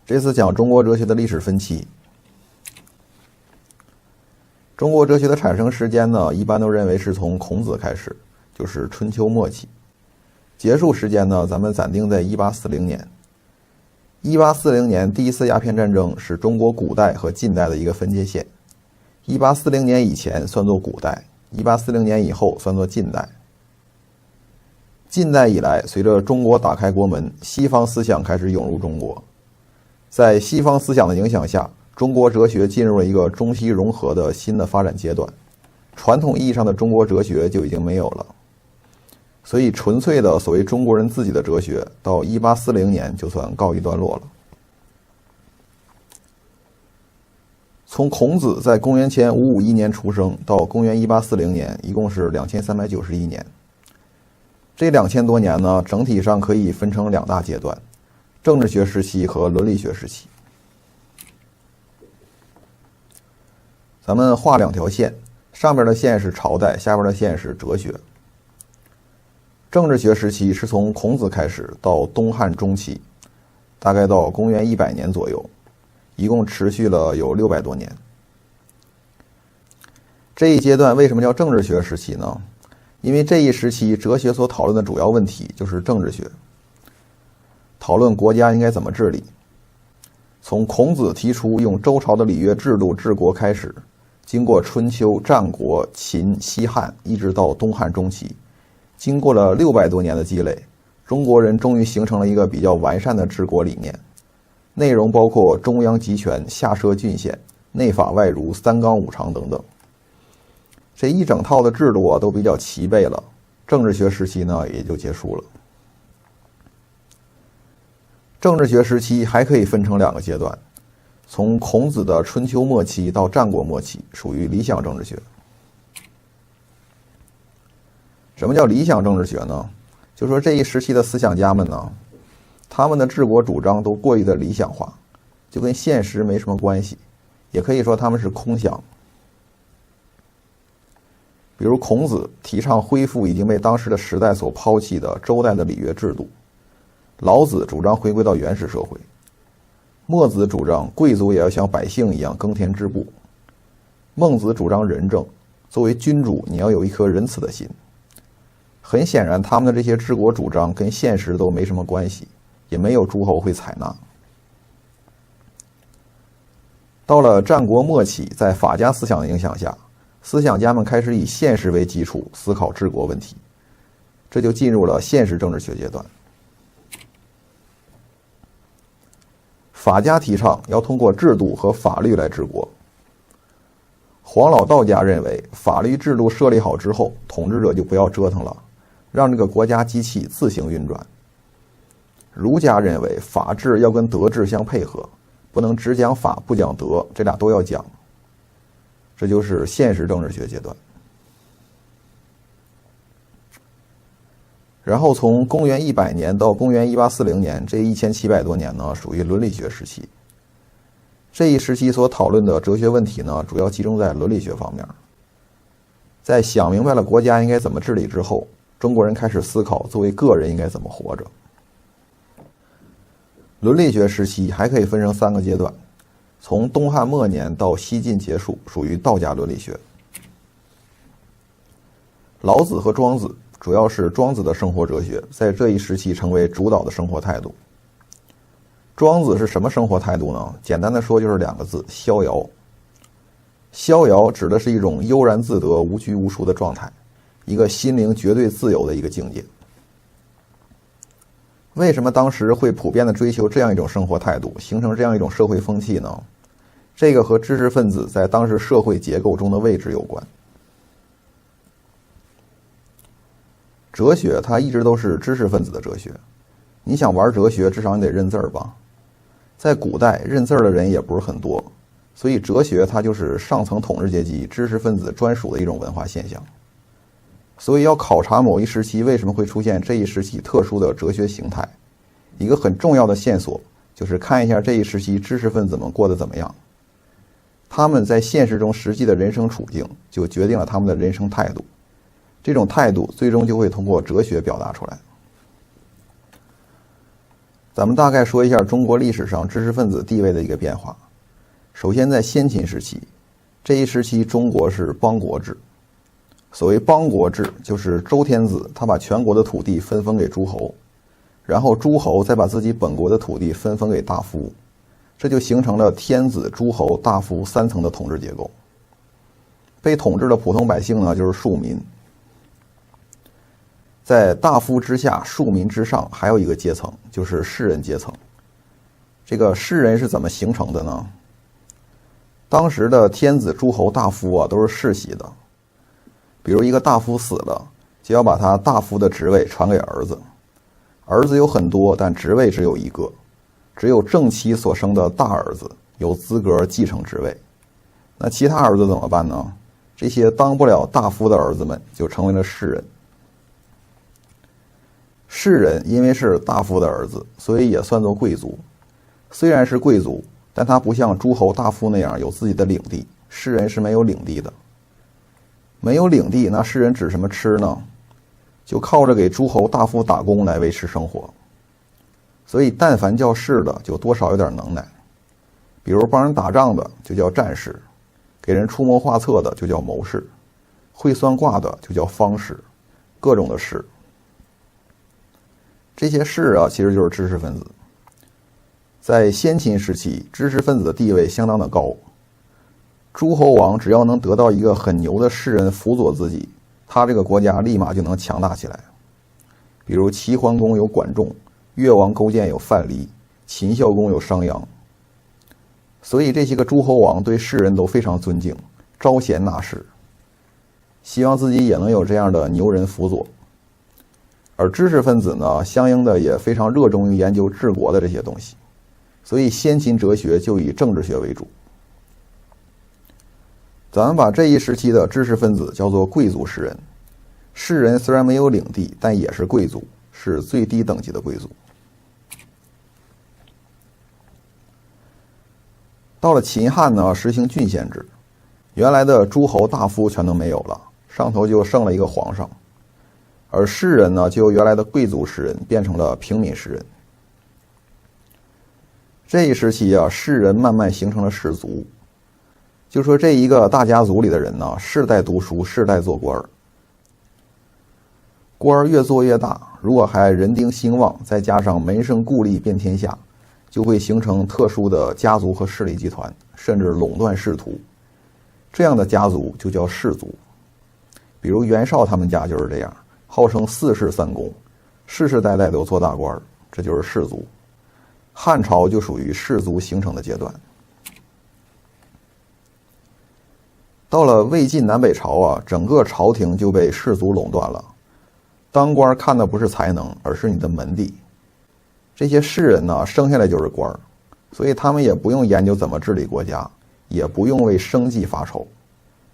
这次讲中国哲学的历史分期。中国哲学的产生时间呢，一般都认为是从孔子开始，就是春秋末期。结束时间呢，咱们暂定在1840年。1840年第一次鸦片战争是中国古代和近代的一个分界线。1840年以前算作古代，1840年以后算作近代。近代以来，随着中国打开国门，西方思想开始涌入中国。在西方思想的影响下，中国哲学进入了一个中西融合的新的发展阶段。传统意义上的中国哲学就已经没有了，所以纯粹的所谓中国人自己的哲学，到1840年就算告一段落了。从孔子在公元前551年出生到公元1840年，一共是2391年。这2000多年呢，整体上可以分成两大阶段：政治学时期和伦理学时期。咱们画两条线，上边的线是朝代，下边的线是哲学。政治学时期是从孔子开始到东汉中期，大概到公元100年左右，一共持续了有600多年。这一阶段为什么叫政治学时期呢？因为这一时期哲学所讨论的主要问题就是政治学，讨论国家应该怎么治理。从孔子提出用周朝的礼乐制度治国开始，经过春秋、战国、秦、西汉，一直到东汉中期，经过了600多年的积累，中国人终于形成了一个比较完善的治国理念，内容包括中央集权、下设郡县、内法外儒、三纲五常等等。这一整套的制度都比较齐备了，政治学时期呢也就结束了。政治学时期还可以分成两个阶段，从孔子的春秋末期到战国末期，属于理想政治学。什么叫理想政治学呢？就说这一时期的思想家们呢，他们的治国主张都过于的理想化，就跟现实没什么关系，也可以说他们是空想。比如孔子提倡恢复已经被当时的时代所抛弃的周代的礼乐制度，老子主张回归到原始社会，墨子主张贵族也要像百姓一样耕田织布，孟子主张仁政，作为君主你要有一颗仁慈的心。很显然他们的这些治国主张跟现实都没什么关系，也没有诸侯会采纳。到了战国末期，在法家思想的影响下，思想家们开始以现实为基础思考治国问题，这就进入了现实政治学阶段。法家提倡要通过制度和法律来治国。黄老道家认为，法律制度设立好之后，统治者就不要折腾了，让这个国家机器自行运转。儒家认为，法治要跟德治相配合，不能只讲法不讲德，这俩都要讲。这就是现实政治学阶段。然后从公元100年到公元1840年，这1700多年呢，属于伦理学时期。这一时期所讨论的哲学问题呢，主要集中在伦理学方面。在想明白了国家应该怎么治理之后，中国人开始思考作为个人应该怎么活着。伦理学时期还可以分成3个阶段，从东汉末年到西晋结束，属于道家伦理学。老子和庄子，主要是庄子的生活哲学，在这一时期成为主导的生活态度。庄子是什么生活态度呢？简单的说就是2个字：逍遥。逍遥指的是一种悠然自得、无拘无束的状态，一个心灵绝对自由的一个境界。为什么当时会普遍的追求这样一种生活态度，形成这样一种社会风气呢？这个和知识分子在当时社会结构中的位置有关。哲学它一直都是知识分子的哲学，你想玩哲学，至少你得认字儿吧。在古代，认字儿的人也不是很多，所以哲学它就是上层统治阶级知识分子专属的一种文化现象。所以要考察某一时期为什么会出现这一时期特殊的哲学形态，一个很重要的线索就是看一下这一时期知识分子们过得怎么样。他们在现实中实际的人生处境就决定了他们的人生态度，这种态度最终就会通过哲学表达出来。咱们大概说一下中国历史上知识分子地位的一个变化。首先，在先秦时期，这一时期中国是邦国制。所谓邦国制，就是周天子他把全国的土地分封给诸侯，然后诸侯再把自己本国的土地分封给大夫，这就形成了天子、诸侯、大夫三层的统治结构。被统治的普通百姓呢，就是庶民。在大夫之下、庶民之上，还有一个阶层，就是士人阶层。这个士人是怎么形成的呢？当时的天子、诸侯、大夫啊，都是世袭的。比如一个大夫死了，就要把他大夫的职位传给儿子。儿子有很多，但职位只有一个，只有正妻所生的大儿子有资格继承职位。那其他儿子怎么办呢？这些当不了大夫的儿子们就成为了士人。士人因为是大夫的儿子，所以也算作贵族。虽然是贵族，但他不像诸侯大夫那样有自己的领地，士人是没有领地的。没有领地，那士人指什么吃呢？就靠着给诸侯大夫打工来维持生活。所以但凡叫士的，就多少有点能耐。比如帮人打仗的就叫战士，给人出谋划策的就叫谋士，会算卦的就叫方士，各种的士。这些士啊，其实就是知识分子。在先秦时期，知识分子的地位相当的高。诸侯王只要能得到一个很牛的士人辅佐自己，他这个国家立马就能强大起来。比如齐桓公有管仲，越王勾践有范蠡，秦孝公有商鞅。所以这些个诸侯王对士人都非常尊敬，招贤纳士，希望自己也能有这样的牛人辅佐。而知识分子呢，相应的也非常热衷于研究治国的这些东西，所以先秦哲学就以政治学为主。咱们把这一时期的知识分子叫做贵族士人。士人虽然没有领地，但也是贵族，是最低等级的贵族。到了秦汉呢，实行郡县制，原来的诸侯大夫全都没有了，上头就剩了一个皇上。而士人呢，就由原来的贵族士人变成了平民士人。这一时期啊，士人慢慢形成了士族。就说这一个大家族里的人呢，世代读书，世代做官儿，官儿越做越大，如果还人丁兴旺，再加上门生故吏遍天下，就会形成特殊的家族和势力集团，甚至垄断仕途。这样的家族就叫氏族。比如袁绍他们家就是这样，号称四世三公，世世代代都做大官，这就是氏族。汉朝就属于氏族形成的阶段。到了魏晋南北朝啊，整个朝廷就被士族垄断了。当官看的不是才能，而是你的门第。这些士人呢，生下来就是官，所以他们也不用研究怎么治理国家，也不用为生计发愁。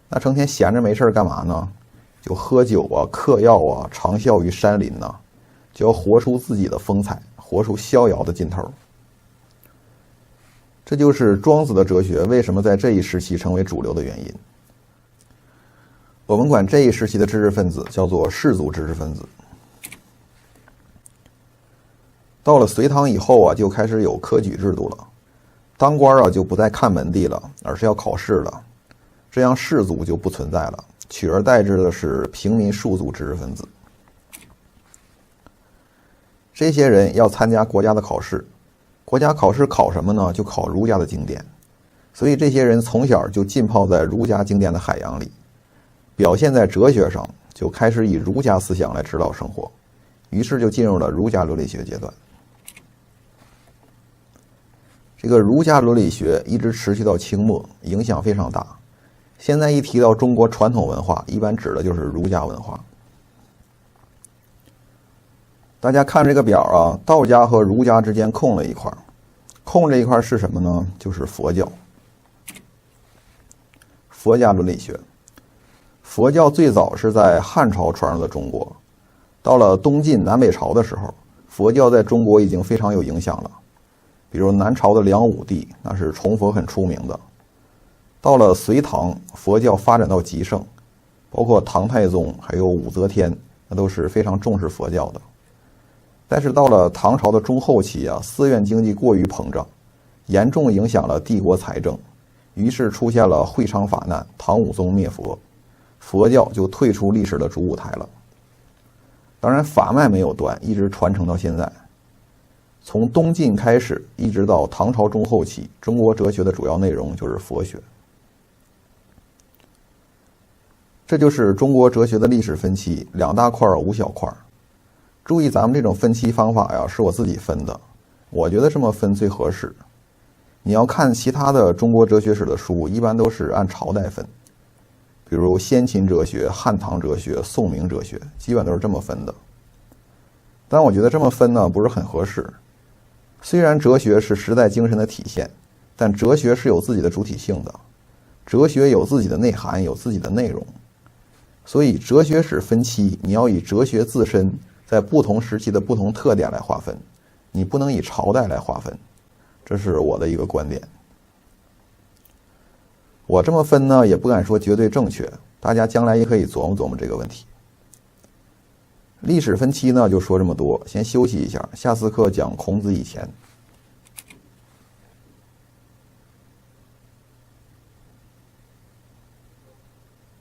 那成天闲着没事干嘛呢？就喝酒啊，嗑药啊，长啸于山林呢，就要活出自己的风采，活出逍遥的劲头。这就是庄子的哲学为什么在这一时期成为主流的原因。我们管这一时期的知识分子叫做士族知识分子。到了隋唐以后啊，就开始有科举制度了，当官啊就不再看门第了，而是要考试了，这样士族就不存在了，取而代之的是平民庶族知识分子。这些人要参加国家的考试，国家考试考什么呢？就考儒家的经典，所以这些人从小就浸泡在儒家经典的海洋里。表现在哲学上，就开始以儒家思想来指导生活，于是就进入了儒家伦理学阶段。这个儒家伦理学一直持续到清末，影响非常大。现在一提到中国传统文化，一般指的就是儒家文化。大家看这个表啊，道家和儒家之间空了一块，空这一块是什么呢？就是佛教。佛家伦理学。佛教最早是在汉朝传入的中国，到了东晋南北朝的时候，佛教在中国已经非常有影响了。比如南朝的梁武帝，那是崇佛很出名的。到了隋唐，佛教发展到极盛，包括唐太宗还有武则天，那都是非常重视佛教的。但是到了唐朝的中后期啊，寺院经济过于膨胀，严重影响了帝国财政，于是出现了会昌法难，唐武宗灭佛，佛教就退出历史的主舞台了。当然法脉没有断，一直传承到现在。从东晋开始一直到唐朝中后期，中国哲学的主要内容就是佛学。这就是中国哲学的历史分期，2大块5小块。注意咱们这种分期方法呀，是我自己分的，我觉得这么分最合适。你要看其他的中国哲学史的书，一般都是按朝代分，比如先秦哲学、汉唐哲学、宋明哲学，基本都是这么分的。但我觉得这么分呢，不是很合适。虽然哲学是时代精神的体现，但哲学是有自己的主体性的，哲学有自己的内涵，有自己的内容。所以哲学史分期，你要以哲学自身在不同时期的不同特点来划分，你不能以朝代来划分，这是我的一个观点。我这么分呢，也不敢说绝对正确，大家将来也可以琢磨琢磨这个问题。历史分期呢就说这么多，先休息一下，下次课讲孔子以前。